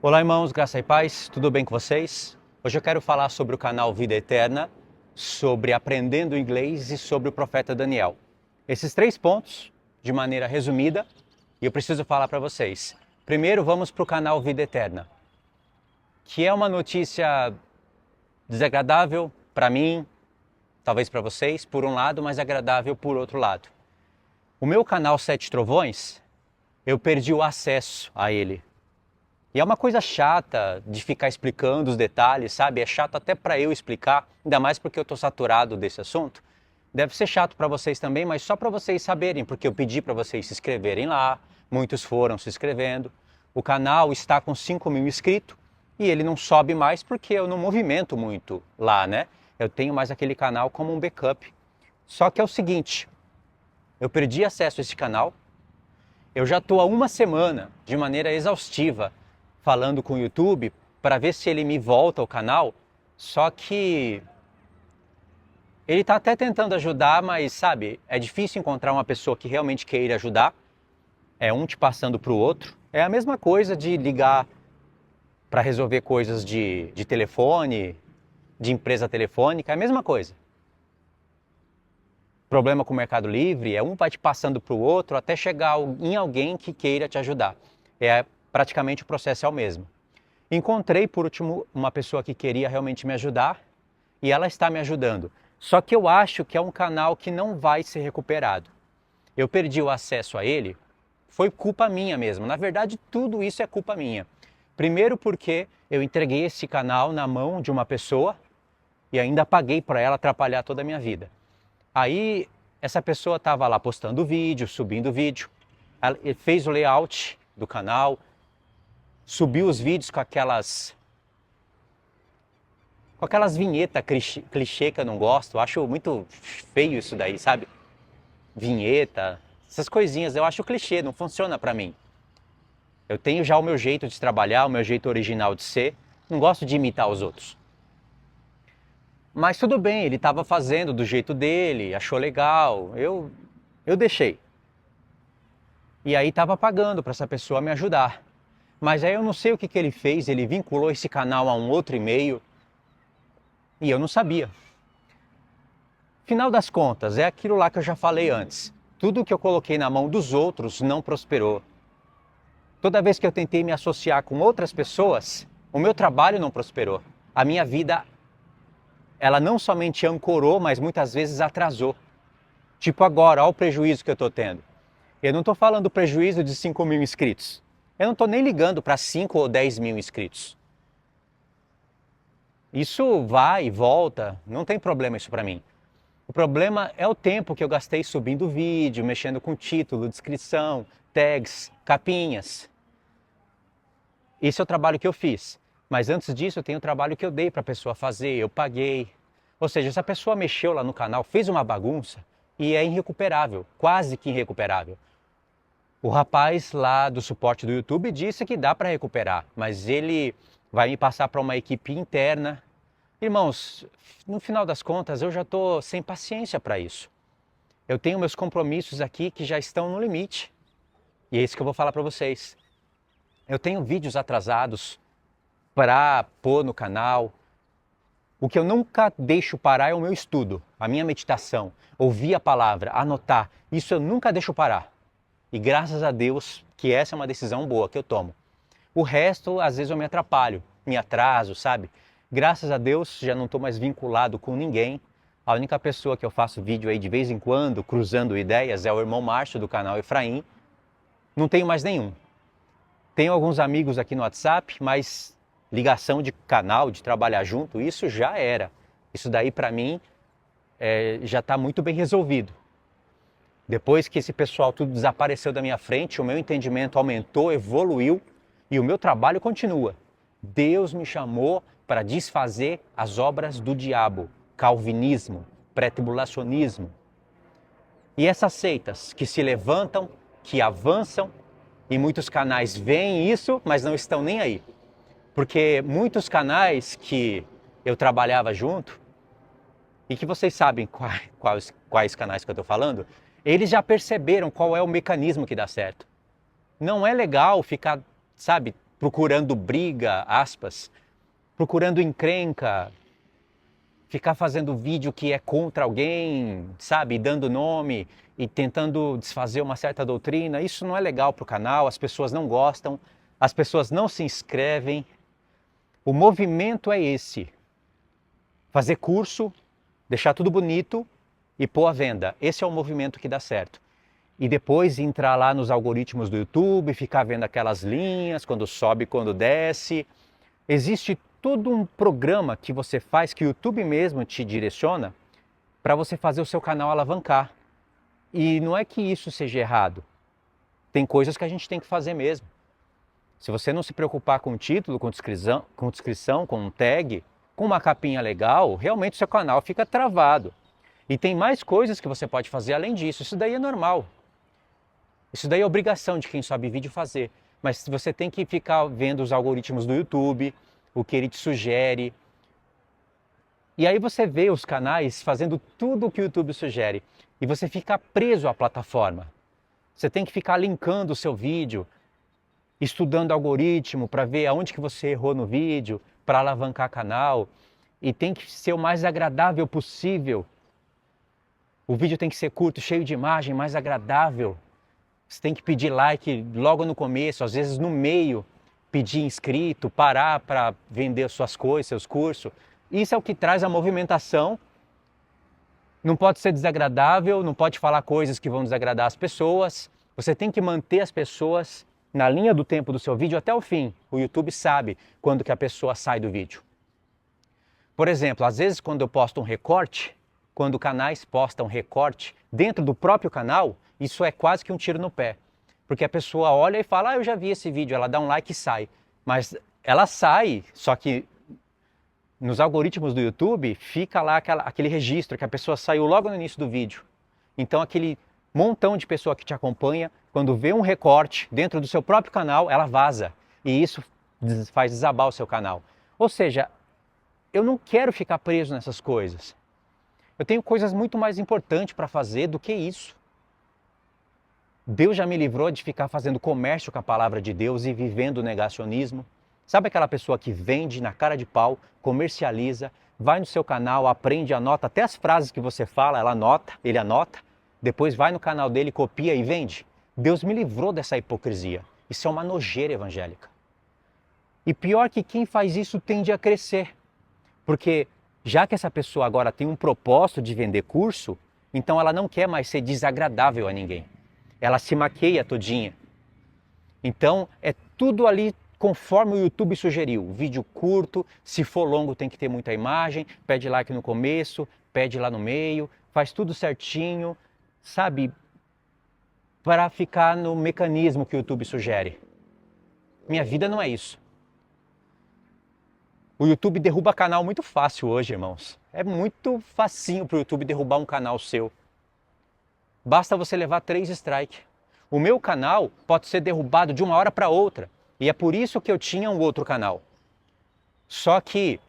Olá, irmãos, graça e paz, tudo bem com vocês? Hoje eu quero falar sobre o canal Vida Eterna, sobre aprendendo inglês e sobre o profeta Daniel. Esses três pontos, de maneira resumida, e eu preciso falar para vocês. Primeiro, vamos para o canal Vida Eterna, que é uma notícia desagradável para mim, talvez para vocês, por um lado, mas agradável por outro lado. O meu canal Sete Trovões, eu perdi o acesso a ele. E é uma coisa chata de ficar explicando os detalhes, sabe? É chato até para eu explicar, ainda mais porque eu estou saturado desse assunto. Deve ser chato para vocês também, mas só para vocês saberem, porque eu pedi para vocês se inscreverem lá, muitos foram se inscrevendo. O canal está com 5.000 inscritos e ele não sobe mais porque eu não movimento muito lá, né? Eu tenho mais aquele canal como um backup. Só que é o seguinte, eu perdi acesso a esse canal, eu já estou há uma semana, de maneira exaustiva, falando com o YouTube para ver se ele me volta ao canal, só que ele está até tentando ajudar, mas sabe, é difícil encontrar uma pessoa que realmente queira ajudar, é um te passando para o outro. É a mesma coisa de ligar para resolver coisas de telefone, de empresa telefônica, é a mesma coisa. Problema com o Mercado Livre, é um vai te passando para o outro até chegar em alguém que queira te ajudar. Praticamente o processo é o mesmo. Encontrei, por último, uma pessoa que queria realmente me ajudar e ela está me ajudando. Só que eu acho que é um canal que não vai ser recuperado. Eu perdi o acesso a ele, foi culpa minha mesmo. Na verdade, tudo isso é culpa minha. Primeiro porque eu entreguei esse canal na mão de uma pessoa e ainda paguei para ela atrapalhar toda a minha vida. Aí, essa pessoa estava lá postando vídeo, subindo vídeo, ela fez o layout do canal, subiu os vídeos com aquelas vinhetas clichê que eu não gosto. Eu acho muito feio isso daí, sabe? Vinheta, essas coisinhas, eu acho clichê, não funciona pra mim. Eu tenho já o meu jeito de trabalhar, o meu jeito original de ser, não gosto de imitar os outros. Mas tudo bem, ele estava fazendo do jeito dele, achou legal, eu deixei. E aí estava pagando para essa pessoa me ajudar. Mas aí eu não sei o que ele fez, ele vinculou esse canal a um outro e-mail e eu não sabia. Final das contas, é aquilo lá que eu já falei antes. Tudo que eu coloquei na mão dos outros não prosperou. Toda vez que eu tentei me associar com outras pessoas, o meu trabalho não prosperou. A minha vida, ela não somente ancorou, mas muitas vezes atrasou. Tipo agora, olha o prejuízo que eu estou tendo. Eu não estou falando prejuízo de 5.000 inscritos. Eu não estou nem ligando para 5 ou 10 mil inscritos. Isso vai e volta, não tem problema isso para mim. O problema é o tempo que eu gastei subindo vídeo, mexendo com título, descrição, tags, capinhas. Esse é o trabalho que eu fiz. Mas antes disso eu tenho o trabalho que eu dei para a pessoa fazer, eu paguei. Ou seja, essa pessoa mexeu lá no canal, fez uma bagunça e é irrecuperável, quase que irrecuperável. O rapaz lá do suporte do YouTube disse que dá para recuperar, mas ele vai me passar para uma equipe interna. Irmãos, no final das contas eu já estou sem paciência para isso. Eu tenho meus compromissos aqui que já estão no limite. E é isso que eu vou falar para vocês. Eu tenho vídeos atrasados para pôr no canal. O que eu nunca deixo parar é o meu estudo, a minha meditação, ouvir a palavra, anotar. Isso eu nunca deixo parar. E graças a Deus que essa é uma decisão boa que eu tomo. O resto, às vezes eu me atrapalho, me atraso, sabe? Graças a Deus já não estou mais vinculado com ninguém. A única pessoa que eu faço vídeo aí de vez em quando, cruzando ideias, é o irmão Márcio do canal Efraim. Não tenho mais nenhum. Tenho alguns amigos aqui no WhatsApp, mas ligação de canal, de trabalhar junto, isso já era. Isso daí para mim já está muito bem resolvido. Depois que esse pessoal tudo desapareceu da minha frente, o meu entendimento aumentou, evoluiu e o meu trabalho continua. Deus me chamou para desfazer as obras do diabo, calvinismo, pré-tribulacionismo. E essas seitas que se levantam, que avançam, e muitos canais veem isso, mas não estão nem aí. Porque muitos canais que eu trabalhava junto, e que vocês sabem quais canais que eu estou falando, eles já perceberam qual é o mecanismo que dá certo. Não é legal ficar, sabe, procurando briga, aspas, procurando encrenca, ficar fazendo vídeo que é contra alguém, sabe, dando nome e tentando desfazer uma certa doutrina. Isso não é legal para o canal, as pessoas não gostam, as pessoas não se inscrevem. O movimento é esse: fazer curso, deixar tudo bonito e pôr à venda. Esse é o movimento que dá certo. E depois entrar lá nos algoritmos do YouTube, ficar vendo aquelas linhas, quando sobe, quando desce. Existe todo um programa que você faz, que o YouTube mesmo te direciona, para você fazer o seu canal alavancar. E não é que isso seja errado. Tem coisas que a gente tem que fazer mesmo. Se você não se preocupar com o título, com descrição, com um tag, com uma capinha legal, realmente o seu canal fica travado. E tem mais coisas que você pode fazer além disso. Isso daí é normal. Isso daí é obrigação de quem sobe vídeo fazer. Mas você tem que ficar vendo os algoritmos do YouTube, o que ele te sugere. E aí você vê os canais fazendo tudo o que o YouTube sugere. E você fica preso à plataforma. Você tem que ficar linkando o seu vídeo, estudando algoritmo para ver aonde que você errou no vídeo, para alavancar canal. E tem que ser o mais agradável possível. O vídeo tem que ser curto, cheio de imagem, mais agradável. Você tem que pedir like logo no começo, às vezes no meio, pedir inscrito, parar para vender suas coisas, seus cursos. Isso é o que traz a movimentação. Não pode ser desagradável, não pode falar coisas que vão desagradar as pessoas. Você tem que manter as pessoas na linha do tempo do seu vídeo até o fim. O YouTube sabe quando que a pessoa sai do vídeo. Por exemplo, às vezes quando eu posto um recorte, quando canais postam recorte dentro do próprio canal, isso é quase que um tiro no pé. Porque a pessoa olha e fala, eu já vi esse vídeo, ela dá um like e sai. Mas ela sai, só que nos algoritmos do YouTube fica lá aquele registro que a pessoa saiu logo no início do vídeo. Então aquele montão de pessoa que te acompanha, quando vê um recorte dentro do seu próprio canal, ela vaza. E isso faz desabar o seu canal. Ou seja, eu não quero ficar preso nessas coisas. Eu tenho coisas muito mais importantes para fazer do que isso. Deus já me livrou de ficar fazendo comércio com a palavra de Deus e vivendo o negacionismo. Sabe aquela pessoa que vende na cara de pau, comercializa, vai no seu canal, aprende, anota até as frases que você fala, ele anota, depois vai no canal dele, copia e vende? Deus me livrou dessa hipocrisia. Isso é uma nojeira evangélica. E pior que quem faz isso tende a crescer. Porque já que essa pessoa agora tem um propósito de vender curso, então ela não quer mais ser desagradável a ninguém. Ela se maqueia todinha. Então é tudo ali conforme o YouTube sugeriu. Vídeo curto, se for longo tem que ter muita imagem, pede like no começo, pede lá no meio, faz tudo certinho, sabe? Para ficar no mecanismo que o YouTube sugere. Minha vida não é isso. O YouTube derruba canal muito fácil hoje, irmãos. É muito facinho para o YouTube derrubar um canal seu. Basta você levar 3 strikes. O meu canal pode ser derrubado de uma hora para outra. E é por isso que eu tinha um outro canal. Só que,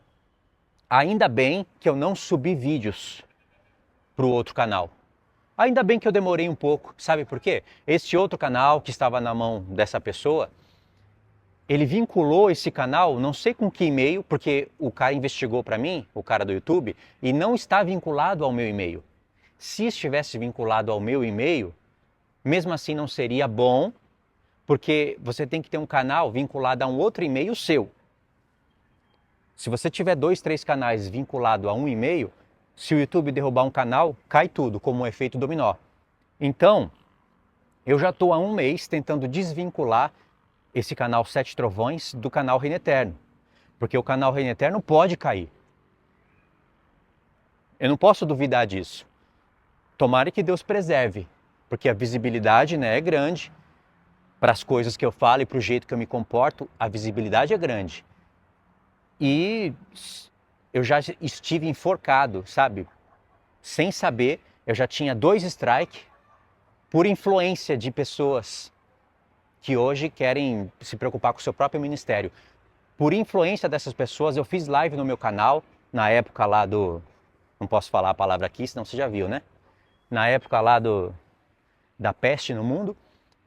ainda bem que eu não subi vídeos para o outro canal. Ainda bem que eu demorei um pouco. Sabe por quê? Esse outro canal que estava na mão dessa pessoa, ele vinculou esse canal, não sei com que e-mail, porque o cara investigou para mim, o cara do YouTube, e não está vinculado ao meu e-mail. Se estivesse vinculado ao meu e-mail, mesmo assim não seria bom, porque você tem que ter um canal vinculado a um outro e-mail seu. Se você tiver 2, 3 canais vinculados a um e-mail, se o YouTube derrubar um canal, cai tudo, como um efeito dominó. Então, eu já estou há 1 mês tentando desvincular esse canal Sete Trovões do canal Reino Eterno. Porque o canal Reino Eterno pode cair. Eu não posso duvidar disso. Tomara que Deus preserve, porque a visibilidade, né, é grande. Para as coisas que eu falo e para o jeito que eu me comporto, a visibilidade é grande. E eu já estive enforcado, sabe? Sem saber, eu já tinha 2 strikes por influência de pessoas que hoje querem se preocupar com o seu próprio ministério. Por influência dessas pessoas, eu fiz live no meu canal, na época lá do... Não posso falar a palavra aqui, senão você já viu, né? Na época lá da peste no mundo,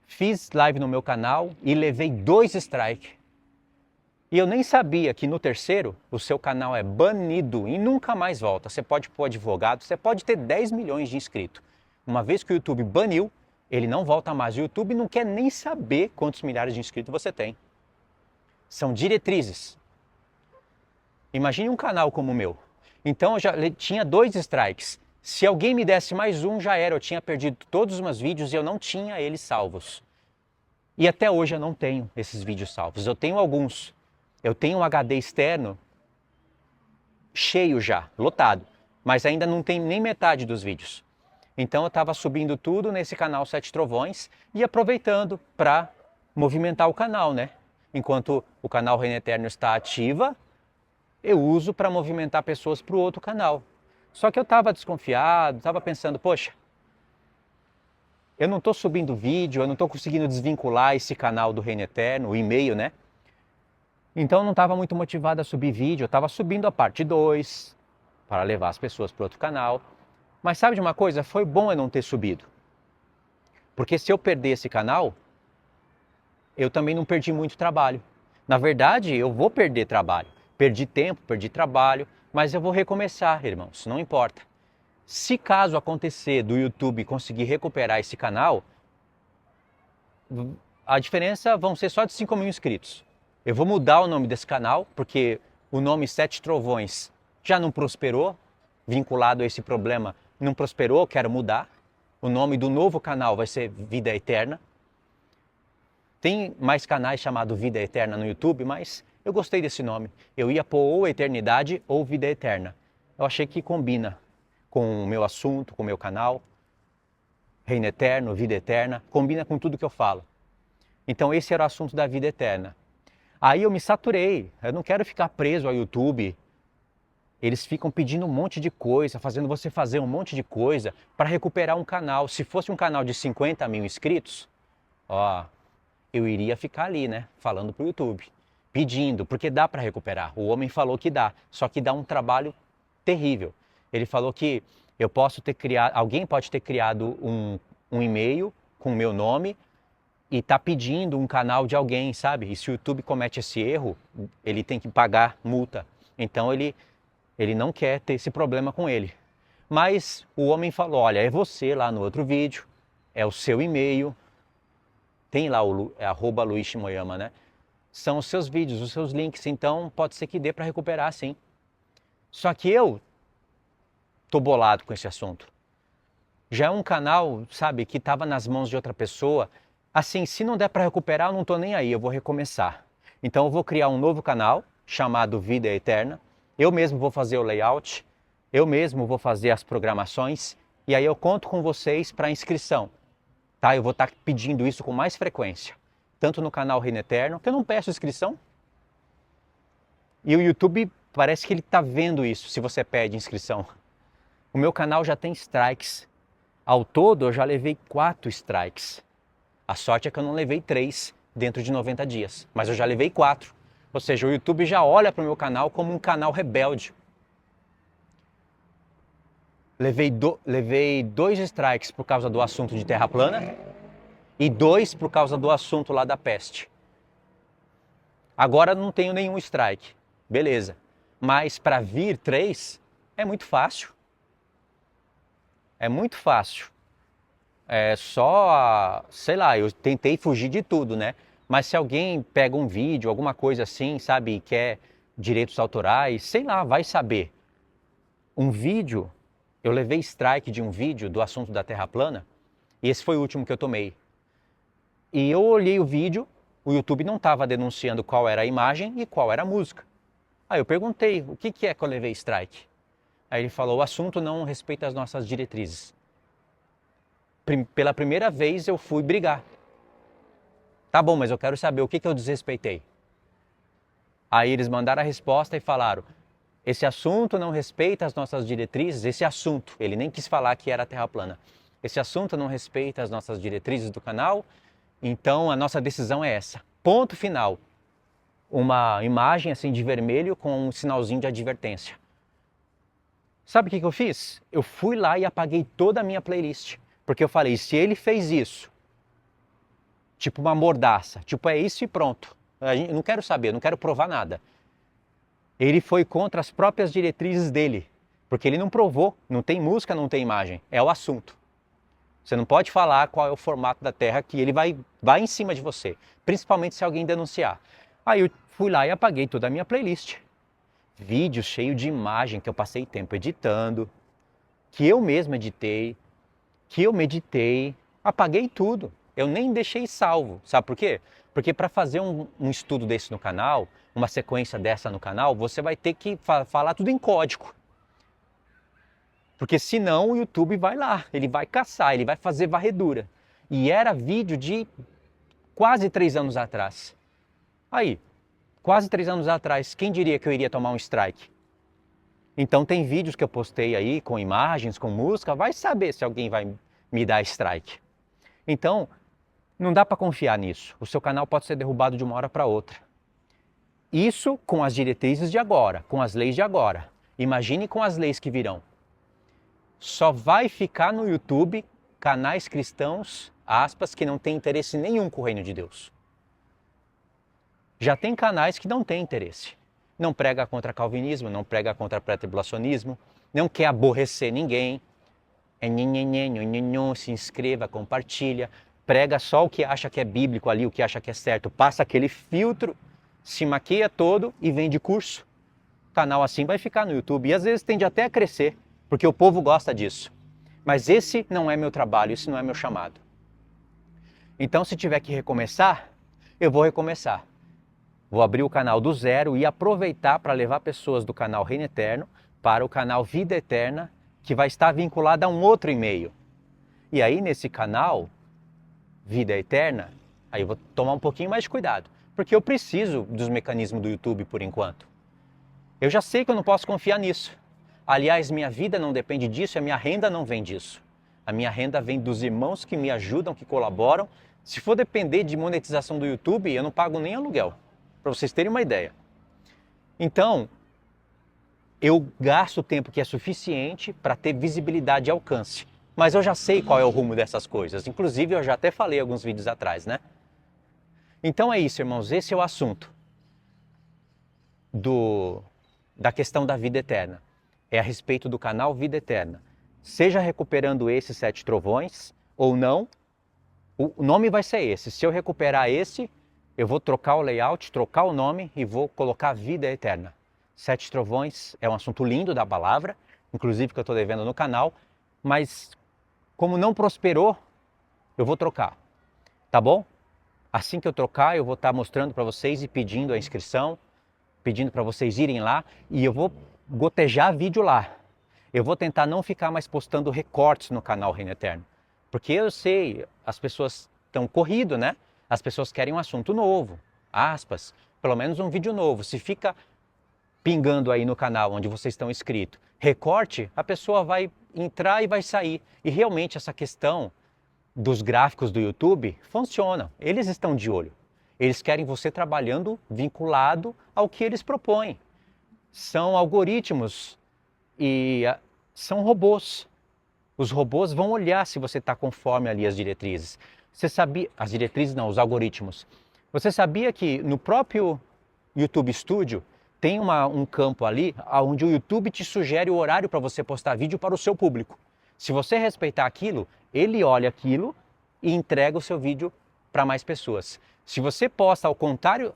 fiz live no meu canal e levei 2 strikes. E eu nem sabia que no terceiro o seu canal é banido e nunca mais volta. Você pode pôr advogado, você pode ter 10 milhões de inscritos. Uma vez que o YouTube baniu, ele não volta mais. O YouTube não quer nem saber quantos milhares de inscritos você tem. São diretrizes. Imagine um canal como o meu. Então eu já tinha 2 strikes. Se alguém me desse mais um, já era. Eu tinha perdido todos os meus vídeos e eu não tinha eles salvos. E até hoje eu não tenho esses vídeos salvos. Eu tenho alguns. Eu tenho um HD externo cheio já, lotado. Mas ainda não tem nem metade dos vídeos. Então eu estava subindo tudo nesse canal Sete Trovões e aproveitando para movimentar o canal, né? Enquanto o canal Reino Eterno está ativa, eu uso para movimentar pessoas para o outro canal. Só que eu estava desconfiado, estava pensando, poxa, eu não estou subindo vídeo, eu não estou conseguindo desvincular esse canal do Reino Eterno, o e-mail, né? Então eu não estava muito motivado a subir vídeo, eu estava subindo a parte 2 para levar as pessoas para o outro canal. Mas sabe de uma coisa? Foi bom eu não ter subido. Porque se eu perder esse canal, eu também não perdi muito trabalho. Na verdade, eu vou perder trabalho. Perdi tempo, perdi trabalho, mas eu vou recomeçar, irmãos, não importa. Se caso acontecer do YouTube conseguir recuperar esse canal, a diferença vão ser só de 5 mil inscritos. Eu vou mudar o nome desse canal, porque o nome Sete Trovões já não prosperou, vinculado a esse problema, não prosperou, quero mudar. O nome do novo canal vai ser Vida Eterna. Tem mais canais chamado Vida Eterna no YouTube, mas eu gostei desse nome. Eu ia pôr ou Eternidade ou Vida Eterna. Eu achei que combina com o meu assunto, com o meu canal. Reino Eterno, Vida Eterna, combina com tudo que eu falo. Então esse era o assunto da Vida Eterna. Aí eu me saturei, eu não quero ficar preso ao YouTube. Eles ficam pedindo um monte de coisa, fazendo você fazer um monte de coisa para recuperar um canal. Se fosse um canal de 50 mil inscritos, ó, eu iria ficar ali, né, falando pro YouTube, pedindo, porque dá para recuperar. O homem falou que dá, só que dá um trabalho terrível. Ele falou que eu posso ter criado, alguém pode ter criado um e-mail com o meu nome e tá pedindo um canal de alguém, sabe? E se o YouTube comete esse erro, ele tem que pagar multa. Então ele não quer ter esse problema com ele. Mas o homem falou, olha, é você lá no outro vídeo, é o seu e-mail, tem lá o @Luiz Shimoyama, né? São os seus vídeos, os seus links, então pode ser que dê para recuperar sim. Só que eu tô bolado com esse assunto. Já é um canal, sabe, que estava nas mãos de outra pessoa. Assim, se não der para recuperar, eu não tô nem aí, eu vou recomeçar. Então eu vou criar um novo canal chamado Vida Eterna. Eu mesmo vou fazer o layout, eu mesmo vou fazer as programações e aí eu conto com vocês para inscrição. Tá? Eu vou estar pedindo isso com mais frequência, tanto no canal Reino Eterno, que eu não peço inscrição. E o YouTube parece que ele está vendo isso, se você pede inscrição. O meu canal já tem strikes. Ao todo eu já levei 4 strikes. A sorte é que eu não levei 3 dentro de 90 dias, mas eu já levei 4. Ou seja, o YouTube já olha para o meu canal como um canal rebelde. Levei 2 strikes por causa do assunto de terra plana e 2 por causa do assunto lá da peste. Agora não tenho nenhum strike, beleza. Mas para vir 3 é muito fácil. É muito fácil. É só, sei lá, eu tentei fugir de tudo, né? Mas se alguém pega um vídeo, alguma coisa assim, sabe, e quer direitos autorais, sei lá, vai saber. Um vídeo, eu levei strike de um vídeo do assunto da Terra plana, e esse foi o último que eu tomei. E eu olhei o vídeo, o YouTube não estava denunciando qual era a imagem e qual era a música. Aí eu perguntei, o que é que eu levei strike? Aí ele falou, o assunto não respeita as nossas diretrizes. Pela primeira vez eu fui brigar. Tá bom, mas eu quero saber o que eu desrespeitei. Aí eles mandaram a resposta e falaram, esse assunto não respeita as nossas diretrizes, esse assunto, ele nem quis falar que era terra plana. Esse assunto não respeita as nossas diretrizes do canal, então a nossa decisão é essa. Ponto final. Uma imagem assim de vermelho com um sinalzinho de advertência. Sabe o que eu fiz? Eu fui lá e apaguei toda a minha playlist. Porque eu falei, se ele fez isso, tipo uma mordaça, tipo é isso e pronto. Eu não quero saber, não quero provar nada. Ele foi contra as próprias diretrizes dele, porque ele não provou, não tem música, não tem imagem, é o assunto. Você não pode falar qual é o formato da Terra que ele vai em cima de você, principalmente se alguém denunciar. Aí eu fui lá e apaguei toda a minha playlist. Vídeos cheios de imagem que eu passei tempo editando, que eu mesmo editei, que eu meditei, apaguei tudo. Eu nem deixei salvo. Sabe por quê? Porque para fazer um estudo desse no canal, uma sequência dessa no canal, você vai ter que falar tudo em código. Porque senão o YouTube vai lá, ele vai caçar, ele vai fazer varredura. E era vídeo de quase 3 anos atrás. Aí, quase 3 anos atrás, quem diria que eu iria tomar um strike? Então tem vídeos que eu postei aí com imagens, com música, vai saber se alguém vai me dar strike. Então, não dá para confiar nisso. O seu canal pode ser derrubado de uma hora para outra. Isso com as diretrizes de agora, com as leis de agora. Imagine com as leis que virão. Só vai ficar no YouTube canais cristãos, aspas, que não têm interesse nenhum com o reino de Deus. Já tem canais que não têm interesse. Não prega contra calvinismo, não prega contra pré-tribulacionismo, não quer aborrecer ninguém. Se inscreva, compartilha, prega só o que acha que é bíblico ali, o que acha que é certo, passa aquele filtro, se maquia todo e vende curso. Canal assim vai ficar no YouTube e às vezes tende até a crescer, porque o povo gosta disso. Mas esse não é meu trabalho, esse não é meu chamado. Então se tiver que recomeçar, eu vou recomeçar. Vou abrir o canal do zero e aproveitar para levar pessoas do canal Reino Eterno para o canal Vida Eterna, que vai estar vinculado a um outro e-mail. E aí nesse canal, Vida Eterna, aí eu vou tomar um pouquinho mais de cuidado, porque eu preciso dos mecanismos do YouTube por enquanto. Eu já sei que eu não posso confiar nisso. Aliás, minha vida não depende disso, a minha renda não vem disso. A minha renda vem dos irmãos que me ajudam, que colaboram. Se for depender de monetização do YouTube, eu não pago nem aluguel, para vocês terem uma ideia. Então, eu gasto o tempo que é suficiente para ter visibilidade e alcance. Mas eu já sei qual é o rumo dessas coisas. Inclusive, eu já até falei alguns vídeos atrás, né? Então é isso, irmãos. Esse é o assunto da questão da vida eterna. É a respeito do canal Vida Eterna. Seja recuperando esses 7 trovões ou não, o nome vai ser esse. Se eu recuperar esse, eu vou trocar o layout, trocar o nome e vou colocar Vida Eterna. 7 trovões é um assunto lindo da palavra, inclusive que eu estou devendo no canal, mas como não prosperou, eu vou trocar, tá bom? Assim que eu trocar, eu vou estar mostrando para vocês e pedindo a inscrição, pedindo para vocês irem lá e eu vou gotejar vídeo lá. Eu vou tentar não ficar mais postando recortes no canal Reino Eterno, porque eu sei, as pessoas estão corrido, né? As pessoas querem um assunto novo, aspas, pelo menos um vídeo novo. Se fica pingando aí no canal onde vocês estão inscritos, recorte, a pessoa vai entrar e vai sair. E realmente essa questão dos gráficos do YouTube funciona. Eles estão de olho. Eles querem você trabalhando vinculado ao que eles propõem. São algoritmos e são robôs. Os robôs vão olhar se você está conforme ali as diretrizes. Você sabia, as diretrizes não, os algoritmos. Você sabia que no próprio YouTube Studio tem um campo ali onde o YouTube te sugere o horário para você postar vídeo para o seu público. Se você respeitar aquilo, ele olha aquilo e entrega o seu vídeo para mais pessoas. Se você posta ao contrário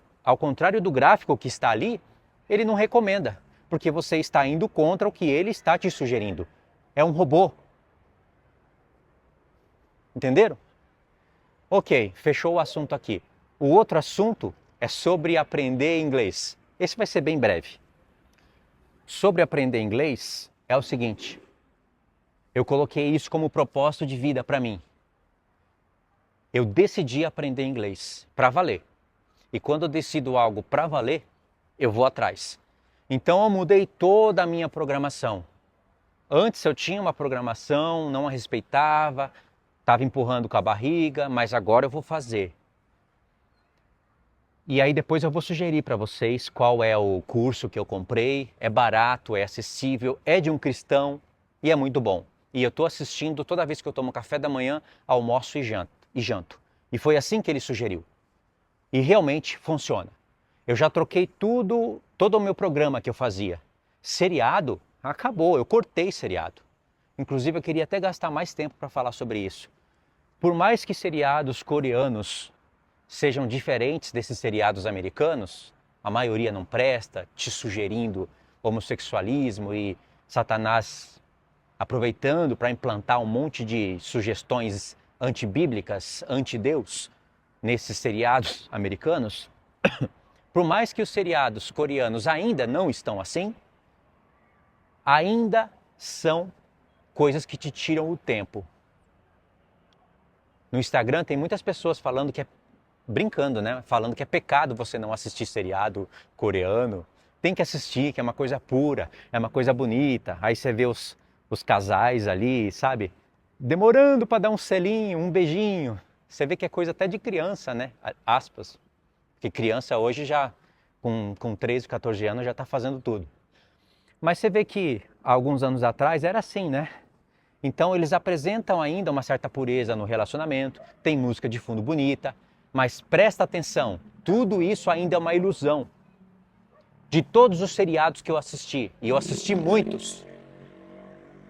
do gráfico que está ali, ele não recomenda, porque você está indo contra o que ele está te sugerindo. É um robô. Entenderam? Ok, fechou o assunto aqui. O outro assunto é sobre aprender inglês. Esse vai ser bem breve. Sobre aprender inglês é o seguinte. Eu coloquei isso como propósito de vida para mim. Eu decidi aprender inglês para valer. E quando eu decido algo para valer, eu vou atrás. Então eu mudei toda a minha programação. Antes eu tinha uma programação, não a respeitava, estava empurrando com a barriga, mas agora eu vou fazer. E aí depois eu vou sugerir para vocês qual é o curso que eu comprei. É barato, é acessível, é de um cristão e é muito bom. E eu estou assistindo toda vez que eu tomo café da manhã, almoço e janto. E foi assim que ele sugeriu. E realmente funciona. Eu já troquei tudo, todo o meu programa que eu fazia. Seriado, acabou, eu cortei seriado. Inclusive eu queria até gastar mais tempo para falar sobre isso. Por mais que seriados coreanos sejam diferentes desses seriados americanos, a maioria não presta, te sugerindo homossexualismo e Satanás aproveitando para implantar um monte de sugestões antibíblicas, anti-Deus, nesses seriados americanos. Por mais que os seriados coreanos ainda não estão assim, ainda são coisas que te tiram o tempo. No Instagram tem muitas pessoas falando que é brincando, né? Falando que é pecado você não assistir seriado coreano. Tem que assistir, que é uma coisa pura, é uma coisa bonita. Aí você vê os casais ali, sabe? Demorando para dar um selinho, um beijinho. Você vê que é coisa até de criança, né? Aspas. Porque criança hoje já, com 13, 14 anos, já está fazendo tudo. Mas você vê que há alguns anos atrás era assim, né? Então eles apresentam ainda uma certa pureza no relacionamento, tem música de fundo bonita, mas presta atenção, tudo isso ainda é uma ilusão. De todos os seriados que eu assisti, e eu assisti muitos,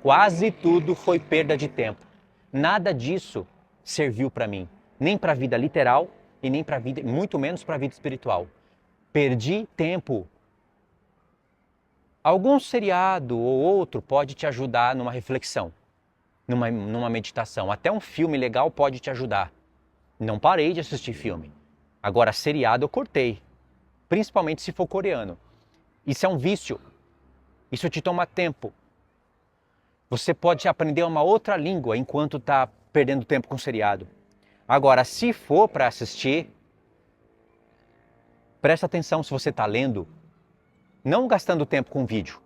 quase tudo foi perda de tempo. Nada disso serviu para mim, nem para a vida literal e nem para a vida, muito menos para a vida espiritual. Perdi tempo. Algum seriado ou outro pode te ajudar numa reflexão, numa meditação. Até um filme legal pode te ajudar. Não parei de assistir filme. Agora, seriado eu cortei. Principalmente se for coreano. Isso é um vício. Isso te toma tempo. Você pode aprender uma outra língua enquanto está perdendo tempo com seriado. Agora, se for para assistir, presta atenção se você está lendo. Não gastando tempo com vídeo.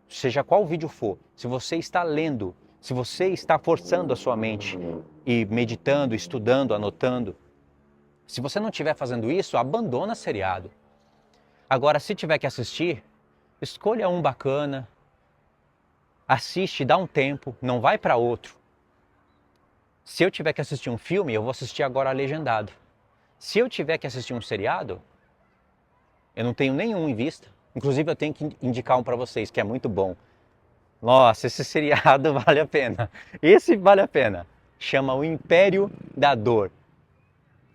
Seja qual vídeo for. Se você está lendo, se você está forçando a sua mente e meditando, estudando, anotando, se você não estiver fazendo isso, abandona seriado. Agora, se tiver que assistir, escolha um bacana, assiste, dá um tempo, não vai para outro. Se eu tiver que assistir um filme, eu vou assistir agora legendado. Se eu tiver que assistir um seriado, eu não tenho nenhum em vista. Inclusive eu tenho que indicar um para vocês, que é muito bom. Nossa, esse seriado vale a pena. Esse vale a pena. Chama O Império da Dor.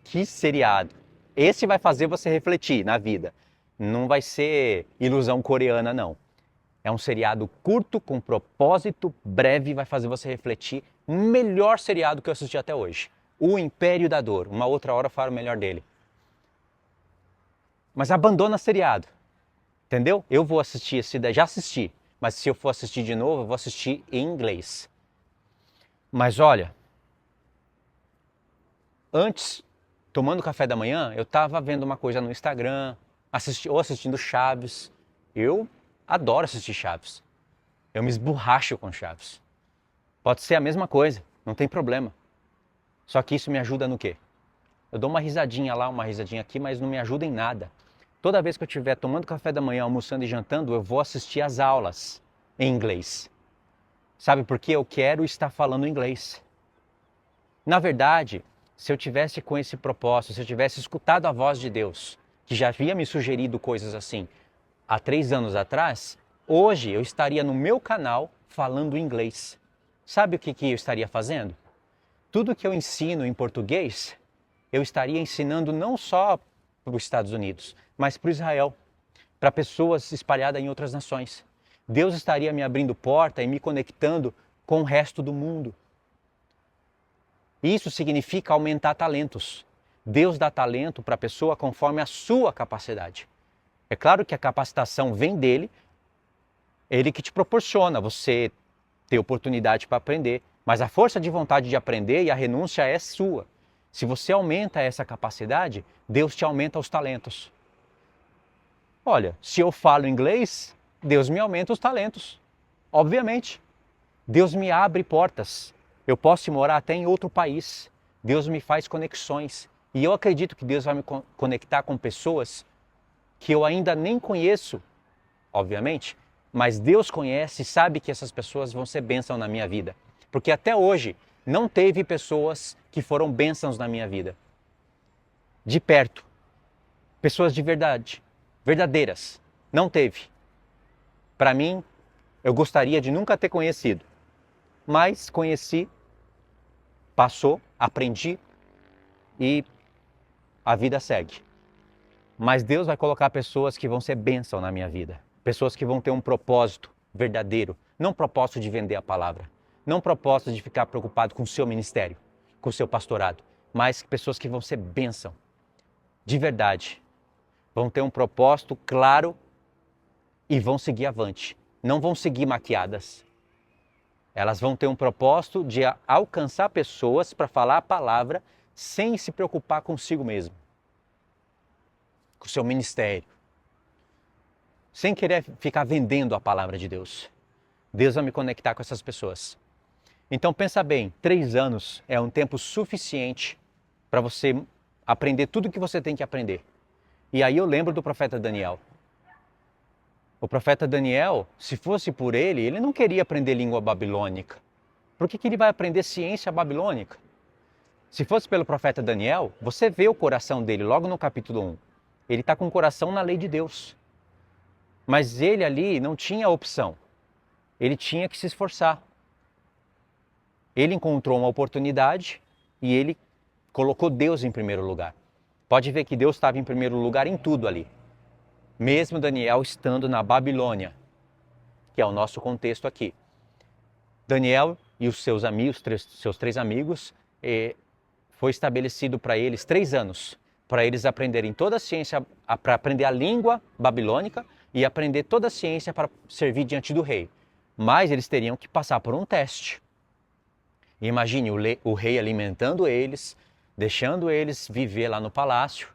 Que seriado. Esse vai fazer você refletir na vida. Não vai ser ilusão coreana, não. É um seriado curto, com propósito, breve, vai fazer você refletir. O melhor seriado que eu assisti até hoje. O Império da Dor. Uma outra hora eu falo o melhor dele. Mas abandona seriado. Entendeu? Eu vou assistir esse daí, já assisti. Mas se eu for assistir de novo, eu vou assistir em inglês. Mas olha, antes, tomando café da manhã, eu estava vendo uma coisa no Instagram, assistindo Chaves. Eu adoro assistir Chaves. Eu me esborracho com Chaves. Pode ser a mesma coisa, não tem problema. Só que isso me ajuda no quê? Eu dou uma risadinha lá, uma risadinha aqui, mas não me ajuda em nada. Toda vez que eu estiver tomando café da manhã, almoçando e jantando, eu vou assistir às aulas em inglês. Sabe por quê? Eu quero estar falando inglês. Na verdade, se eu tivesse com esse propósito, se eu tivesse escutado a voz de Deus, que já havia me sugerido coisas assim há 3 anos atrás, hoje eu estaria no meu canal falando inglês. Sabe o que eu estaria fazendo? Tudo que eu ensino em português, eu estaria ensinando não só para os Estados Unidos, mas para Israel, para pessoas espalhadas em outras nações. Deus estaria me abrindo porta e me conectando com o resto do mundo. Isso significa aumentar talentos. Deus dá talento para a pessoa conforme a sua capacidade. É claro que a capacitação vem dele, ele que te proporciona você ter oportunidade para aprender, mas a força de vontade de aprender e a renúncia é sua. Se você aumenta essa capacidade, Deus te aumenta os talentos. Olha, se eu falo inglês, Deus me aumenta os talentos. Obviamente. Deus me abre portas. Eu posso morar até em outro país. Deus me faz conexões. E eu acredito que Deus vai me conectar com pessoas que eu ainda nem conheço, obviamente, mas Deus conhece e sabe que essas pessoas vão ser bênção na minha vida. Porque até hoje não teve pessoas que foram bênçãos na minha vida. De perto. Pessoas de verdade, verdadeiras. Não teve. Para mim, eu gostaria de nunca ter conhecido. Mas conheci, passou, aprendi e a vida segue. Mas Deus vai colocar pessoas que vão ser bênção na minha vida. Pessoas que vão ter um propósito verdadeiro. Não propósito de vender a palavra. Não propósito de ficar preocupado com o seu ministério, com o seu pastorado. Mas pessoas que vão ser bênção. De verdade. Vão ter um propósito claro e vão seguir avante. Não vão seguir maquiadas. Elas vão ter um propósito de alcançar pessoas para falar a palavra sem se preocupar consigo mesmo. Com o seu ministério. Sem querer ficar vendendo a palavra de Deus. Deus vai me conectar com essas pessoas. Então pensa bem, 3 anos é um tempo suficiente para você aprender tudo o que você tem que aprender. E aí eu lembro do profeta Daniel. O profeta Daniel, se fosse por ele, ele não queria aprender língua babilônica. Por que ele vai aprender ciência babilônica? Se fosse pelo profeta Daniel, você vê o coração dele logo no capítulo 1. Ele está com o coração na lei de Deus. Mas ele ali não tinha opção. Ele tinha que se esforçar. Ele encontrou uma oportunidade e ele colocou Deus em primeiro lugar. Pode ver que Deus estava em primeiro lugar em tudo ali. Mesmo Daniel estando na Babilônia, que é o nosso contexto aqui. Daniel e os seus amigos, seus 3 amigos, foi estabelecido para eles 3 anos, para eles aprenderem toda a ciência, para aprender a língua babilônica e aprender toda a ciência para servir diante do rei. Mas eles teriam que passar por um teste. Imagine o rei alimentando eles, deixando eles viver lá no palácio,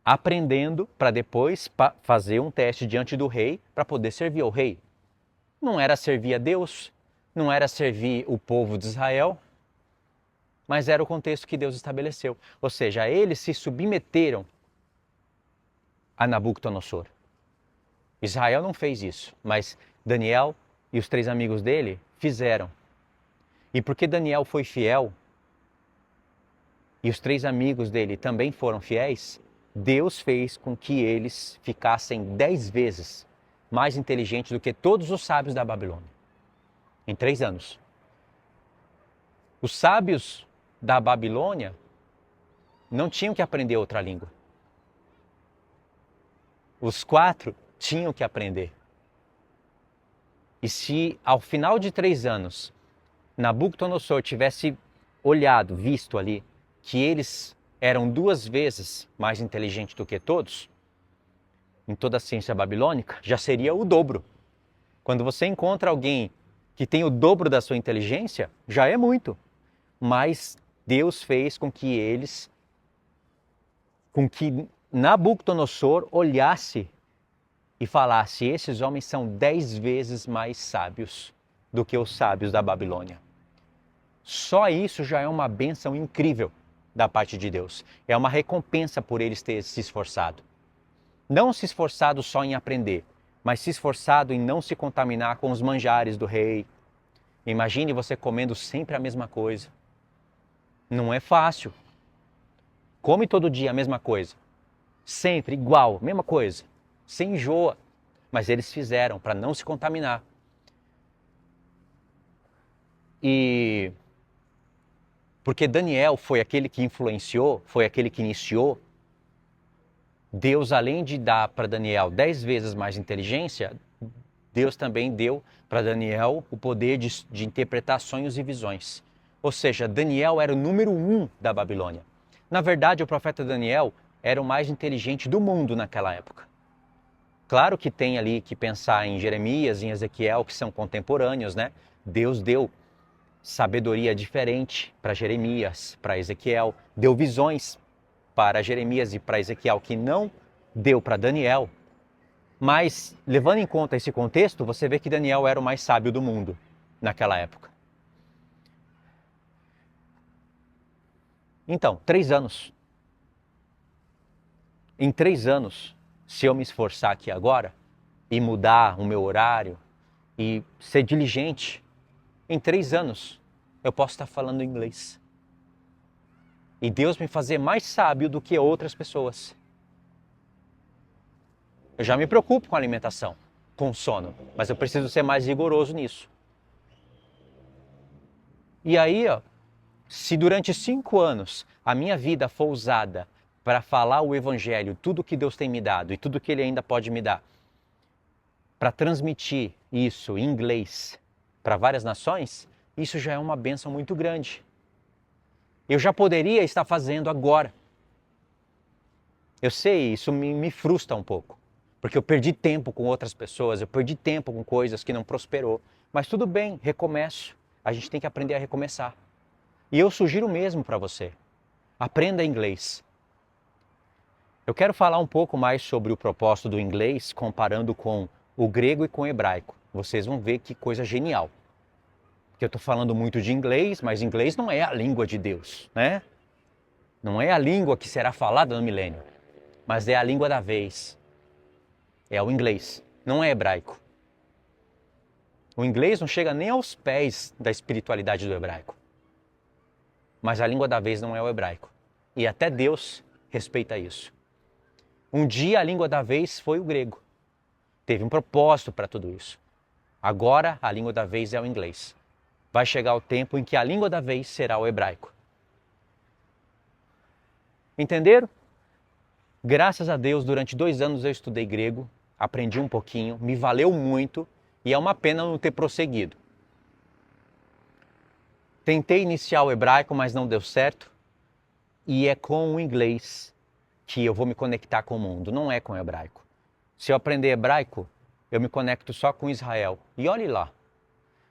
aprendendo para depois fazer um teste diante do rei para poder servir ao rei. Não era servir a Deus, não era servir o povo de Israel, mas era o contexto que Deus estabeleceu. Ou seja, eles se submeteram a Nabucodonosor. Israel não fez isso, mas Daniel e os 3 amigos dele fizeram. E porque Daniel foi fiel e os 3 amigos dele também foram fiéis, Deus fez com que eles ficassem 10 vezes mais inteligentes do que todos os sábios da Babilônia. Em 3 anos. Os sábios da Babilônia não tinham que aprender outra língua. Os 4 tinham que aprender. E se ao final de 3 anos, Nabucodonosor tivesse olhado, visto ali, que eles eram 2 vezes mais inteligentes do que todos, em toda a ciência babilônica, já seria o dobro. Quando você encontra alguém que tem o dobro da sua inteligência, já é muito. Mas Deus fez com que Nabucodonosor olhasse e falasse: esses homens são 10 vezes mais sábios do que os sábios da Babilônia. Só isso já é uma bênção incrível da parte de Deus. É uma recompensa por eles terem se esforçado. Não se esforçado só em aprender, mas se esforçado em não se contaminar com os manjares do rei. Imagine você comendo sempre a mesma coisa. Não é fácil. Come todo dia a mesma coisa. Sempre igual, mesma coisa. Sem enjoa. Mas eles fizeram para não se contaminar. E porque Daniel foi aquele que influenciou, foi aquele que iniciou, Deus, além de dar para Daniel 10 vezes mais inteligência, Deus também deu para Daniel o poder de interpretar sonhos e visões. Ou seja, Daniel era o número 1 da Babilônia. Na verdade, o profeta Daniel era o mais inteligente do mundo naquela época. Claro que tem ali que pensar em Jeremias e em Ezequiel, que são contemporâneos, né? Deus deu sabedoria diferente para Jeremias, para Ezequiel, deu visões para Jeremias e para Ezequiel que não deu para Daniel. Mas, levando em conta esse contexto, você vê que Daniel era o mais sábio do mundo naquela época. Então, 3 anos. Em 3 anos, se eu me esforçar aqui agora e mudar o meu horário e ser diligente, em 3 anos eu posso estar falando inglês. e Deus me fazer mais sábio do que outras pessoas. Eu já me preocupo com a alimentação, com o sono, mas eu preciso ser mais rigoroso nisso. E aí, se durante 5 anos a minha vida for usada para falar o Evangelho, tudo que Deus tem me dado e tudo que Ele ainda pode me dar, para transmitir isso em inglês para várias nações, isso já é uma bênção muito grande. Eu já poderia estar fazendo agora. Eu sei, isso me frustra um pouco, porque eu perdi tempo com outras pessoas, eu perdi tempo com coisas que não prosperou. Mas tudo bem, recomeço. A gente tem que aprender a recomeçar. E eu sugiro mesmo para você, aprenda inglês. Eu quero falar um pouco mais sobre o propósito do inglês, comparando com o grego e com o hebraico. Vocês vão ver que coisa genial. Porque eu estou falando muito de inglês, mas inglês não é a língua de Deus, né? Não é a língua que será falada no milênio, mas é a língua da vez. É o inglês, não é hebraico. O inglês não chega nem aos pés da espiritualidade do hebraico. Mas a língua da vez não é o hebraico. E até Deus respeita isso. Um dia a língua da vez foi o grego. Teve um propósito para tudo isso. Agora a língua da vez é o inglês. Vai chegar o tempo em que a língua da vez será o hebraico. Entenderam? Graças a Deus, durante 2 anos eu estudei grego, aprendi um pouquinho, me valeu muito e é uma pena não ter prosseguido. Tentei iniciar o hebraico, mas não deu certo. E é com o inglês que eu vou me conectar com o mundo, não é com o hebraico. Se eu aprender hebraico, eu me conecto só com Israel. E olhe lá,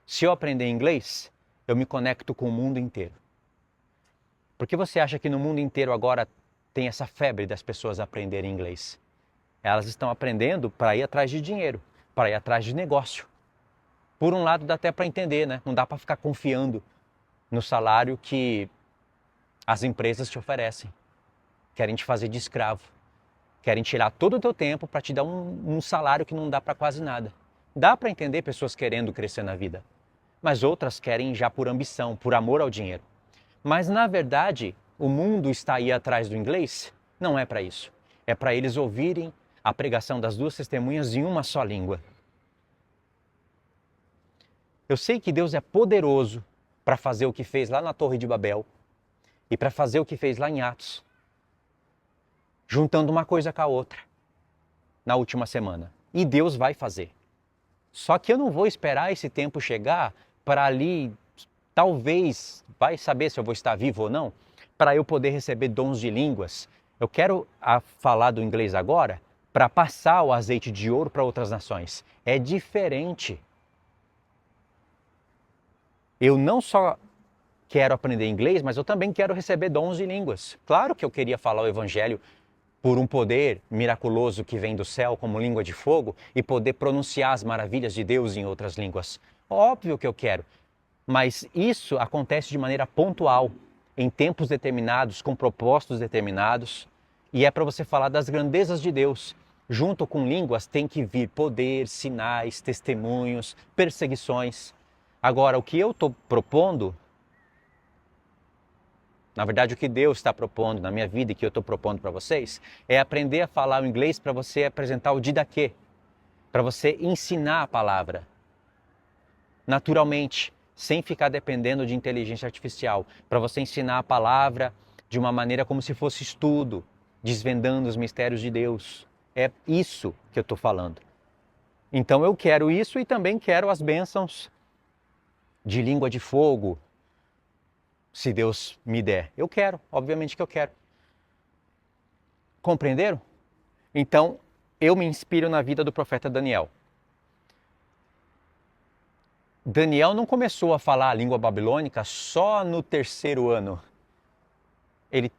se eu aprender inglês, eu me conecto com o mundo inteiro. Por que você acha que no mundo inteiro agora tem essa febre das pessoas aprenderem inglês? Elas estão aprendendo para ir atrás de dinheiro, para ir atrás de negócio. Por um lado dá até para entender, né? Não dá para ficar confiando no salário que as empresas te oferecem. Querem te fazer de escravo. Querem tirar todo o teu tempo para te dar um salário que não dá para quase nada. Dá para entender pessoas querendo crescer na vida, mas outras querem já por ambição, por amor ao dinheiro. Mas na verdade, o mundo está aí atrás do inglês? Não é para isso. É para eles ouvirem a pregação das 2 testemunhas em uma só língua. Eu sei que Deus é poderoso para fazer o que fez lá na Torre de Babel e para fazer o que fez lá em Atos, juntando uma coisa com a outra na última semana. E Deus vai fazer. Só que eu não vou esperar esse tempo chegar para ali, talvez, vai saber se eu vou estar vivo ou não, para eu poder receber dons de línguas. Eu quero falar do inglês agora para passar o azeite de ouro para outras nações. É diferente. Eu não só quero aprender inglês, mas eu também quero receber dons de línguas. Claro que eu queria falar o evangelho por um poder miraculoso que vem do céu como língua de fogo e poder pronunciar as maravilhas de Deus em outras línguas. Óbvio que eu quero, mas isso acontece de maneira pontual, em tempos determinados, com propósitos determinados, e é para você falar das grandezas de Deus. Junto com línguas tem que vir poder, sinais, testemunhos, perseguições. Agora, o que eu estou propondo, na verdade o que Deus está propondo na minha vida e que eu estou propondo para vocês, é aprender a falar o inglês para você apresentar o didaquê, para você ensinar a palavra, naturalmente, sem ficar dependendo de inteligência artificial, para você ensinar a palavra de uma maneira como se fosse estudo, desvendando os mistérios de Deus. É isso que eu estou falando. Então eu quero isso e também quero as bênçãos de língua de fogo, se Deus me der. Eu quero, obviamente que eu quero. Compreenderam? Então, eu me inspiro na vida do profeta Daniel. Daniel não começou a falar a língua babilônica só no 3º ano. Ele,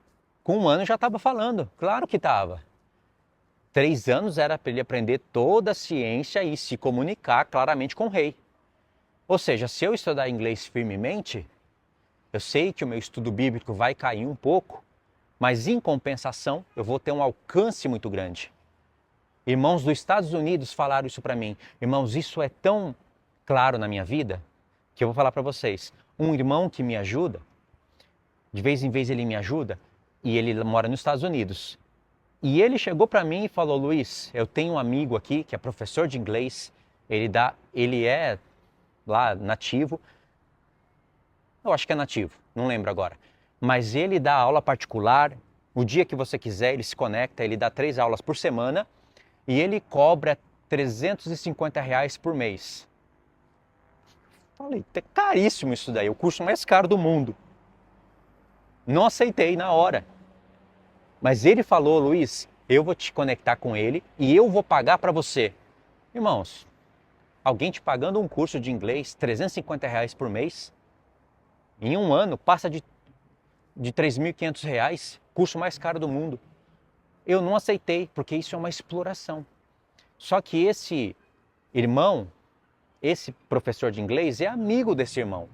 com 1 ano, já estava falando. Claro que estava. 3 anos era para ele aprender toda a ciência e se comunicar claramente com o rei. Ou seja, se eu estudar inglês firmemente, eu sei que o meu estudo bíblico vai cair um pouco, mas em compensação eu vou ter um alcance muito grande. Irmãos dos Estados Unidos falaram isso para mim. Irmãos, isso é tão claro na minha vida que eu vou falar para vocês. Um irmão que me ajuda De vez em vez ele me ajuda e ele mora nos Estados Unidos. E ele chegou para mim e falou: Luiz, eu tenho um amigo aqui que é professor de inglês, ele é lá nativo, eu acho que é nativo, não lembro agora, mas ele dá aula particular, o dia que você quiser ele se conecta, ele dá 3 aulas por semana e ele cobra R$ 350 por mês. Falei, é caríssimo isso daí, o curso mais caro do mundo. Não aceitei na hora. Mas ele falou: Luiz, eu vou te conectar com ele e eu vou pagar para você. Irmãos, alguém te pagando um curso de inglês, R$ 350 por mês, em um ano passa de R$ 3.500, curso mais caro do mundo. Eu não aceitei, porque isso é uma exploração. Só que esse irmão, esse professor de inglês é amigo desse irmão.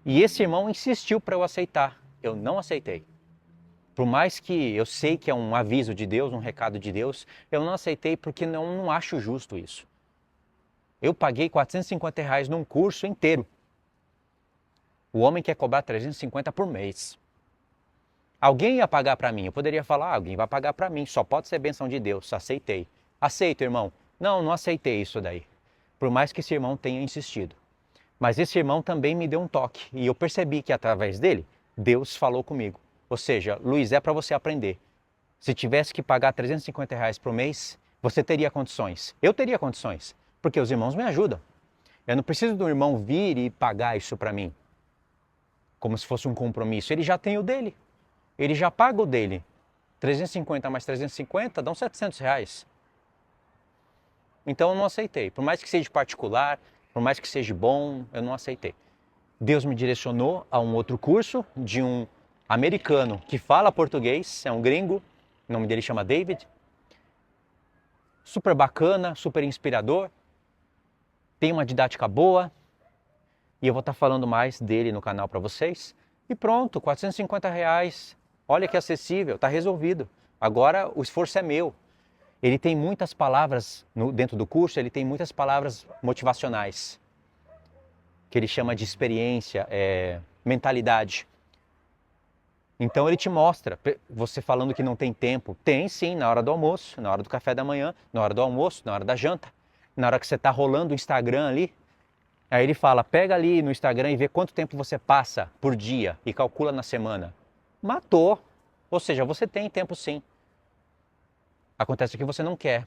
E esse irmão insistiu para eu aceitar. Eu não aceitei. Por mais que eu sei que é um aviso de Deus, um recado de Deus, eu não aceitei porque não acho justo isso. Eu paguei R$ 450 num curso inteiro. O homem quer cobrar 350 por mês. Alguém ia pagar para mim, eu poderia falar: alguém vai pagar para mim, só pode ser bênção de Deus. Aceitei. Aceito, irmão. Não aceitei isso daí. Por mais que esse irmão tenha insistido. Mas esse irmão também me deu um toque e eu percebi que através dele, Deus falou comigo. Ou seja, Luiz, é para você aprender. Se tivesse que pagar R$ 350 por mês, você teria condições. Eu teria condições, porque os irmãos me ajudam. Eu não preciso do irmão vir e pagar isso para mim, como se fosse um compromisso. Ele já tem o dele. Ele já paga o dele. 350 mais 350 dão R$ 700. Então eu não aceitei. Por mais que seja particular, por mais que seja bom, eu não aceitei. Deus me direcionou a um outro curso de um americano que fala português, é um gringo, o nome dele chama David. Super bacana, super inspirador, tem uma didática boa e eu vou estar falando mais dele no canal para vocês. E pronto, R$ 450, olha que acessível, está resolvido. Agora o esforço é meu. Ele tem muitas palavras, dentro do curso, ele tem muitas palavras motivacionais, que ele chama de experiência, mentalidade. Então ele te mostra, você falando que não tem tempo, tem sim, na hora do almoço, na hora do café da manhã, na hora do almoço, na hora da janta, na hora que você está rolando o Instagram ali. Aí ele fala: pega ali no Instagram e vê quanto tempo você passa por dia e calcula na semana. Matou, ou seja, você tem tempo sim. Acontece que você não quer.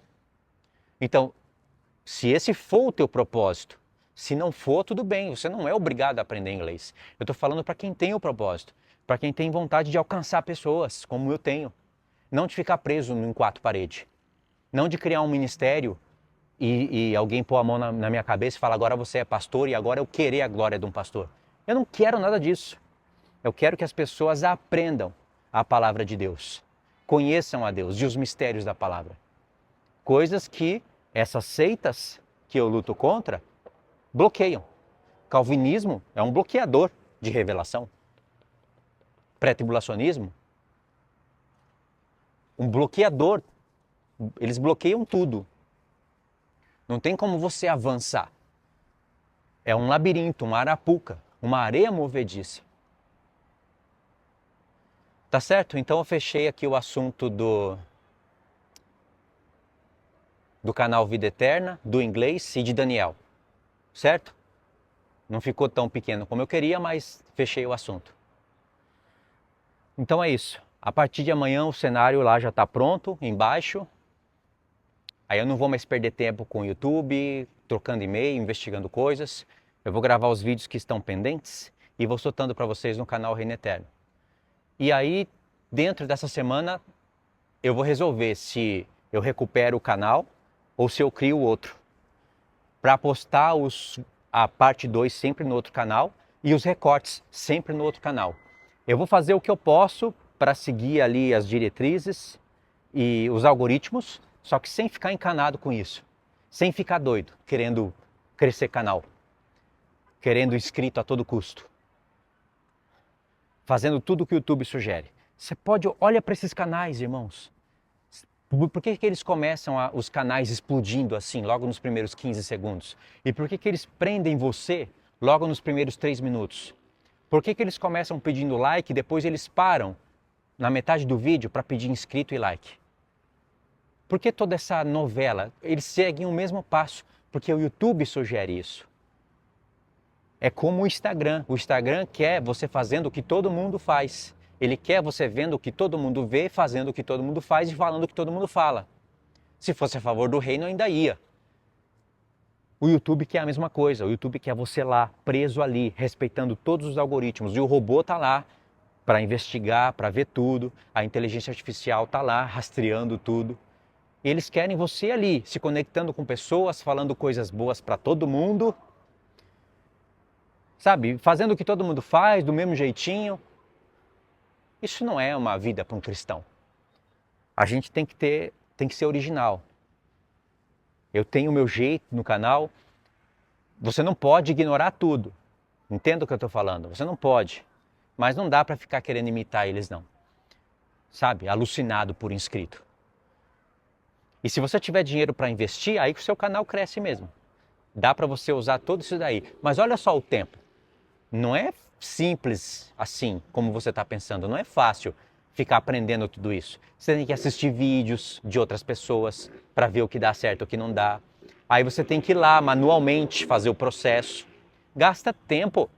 Então, se esse for o teu propósito, se não for, tudo bem, você não é obrigado a aprender inglês. Eu estou falando para quem tem o propósito, para quem tem vontade de alcançar pessoas, como eu tenho. Não de ficar preso em 4 paredes. Não de criar um ministério e alguém pôr a mão na minha cabeça e falar: agora você é pastor e agora eu querer a glória de um pastor. Eu não quero nada disso. Eu quero que as pessoas aprendam a palavra de Deus, conheçam a Deus e os mistérios da palavra. Coisas que essas seitas que eu luto contra bloqueiam. Calvinismo é um bloqueador de revelação. Pré-tribulacionismo, um bloqueador. Eles bloqueiam tudo. Não tem como você avançar. É um labirinto, uma arapuca, uma areia movediça. Tá certo? Então eu fechei aqui o assunto do canal Vida Eterna, do inglês e de Daniel. Certo? Não ficou tão pequeno como eu queria, mas fechei o assunto. Então é isso. A partir de amanhã o cenário lá já está pronto, embaixo. Aí eu não vou mais perder tempo com o YouTube, trocando e-mail, investigando coisas. Eu vou gravar os vídeos que estão pendentes e vou soltando para vocês no canal Reino Eterno. E aí, dentro dessa semana, eu vou resolver se eu recupero o canal ou se eu crio outro. Para postar a parte 2 sempre no outro canal e os recortes sempre no outro canal. Eu vou fazer o que eu posso para seguir ali as diretrizes e os algoritmos, só que sem ficar encanado com isso. Sem ficar doido, querendo crescer canal. Querendo inscrito a todo custo. Fazendo tudo o que o YouTube sugere. Você pode, olha para esses canais, irmãos. Por que eles começam os canais explodindo assim, logo nos primeiros 15 segundos? E por que eles prendem você logo nos primeiros 3 minutos? Por que eles começam pedindo like e depois eles param na metade do vídeo para pedir inscrito e like? Por que toda essa novela? Eles seguem o mesmo passo, porque o YouTube sugere isso. É como o Instagram. O Instagram quer você fazendo o que todo mundo faz. Ele quer você vendo o que todo mundo vê, fazendo o que todo mundo faz e falando o que todo mundo fala. Se fosse a favor do reino, ainda ia. O YouTube quer a mesma coisa. O YouTube quer você lá, preso ali, respeitando todos os algoritmos. E o robô está lá para investigar, para ver tudo. A inteligência artificial está lá, rastreando tudo. Eles querem você ali, se conectando com pessoas, falando coisas boas para todo mundo. Sabe, fazendo o que todo mundo faz, do mesmo jeitinho. Isso não é uma vida para um cristão. A gente tem que ser original. Eu tenho o meu jeito no canal. Você não pode ignorar tudo. Entenda o que eu estou falando. Você não pode. Mas não dá para ficar querendo imitar eles, não. Sabe, alucinado por inscrito. E se você tiver dinheiro para investir, aí que o seu canal cresce mesmo. Dá para você usar tudo isso daí. Mas olha só o tempo. Não é simples assim, como você está pensando. Não é fácil ficar aprendendo tudo isso. Você tem que assistir vídeos de outras pessoas para ver o que dá certo e o que não dá. Aí você tem que ir lá manualmente fazer o processo. Gasta tempo.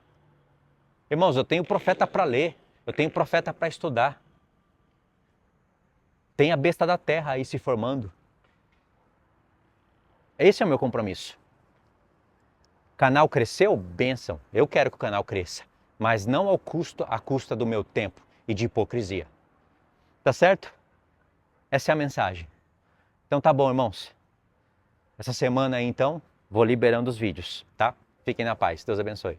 Irmãos, eu tenho profeta para ler. Eu tenho profeta para estudar. Tem a besta da terra aí se formando. Esse é o meu compromisso. Canal cresceu? Bênção. Eu quero que o canal cresça. Mas não à custa do meu tempo e de hipocrisia. Tá certo? Essa é a mensagem. Então tá bom, irmãos. Essa semana aí, então, vou liberando os vídeos, tá? Fiquem na paz. Deus abençoe.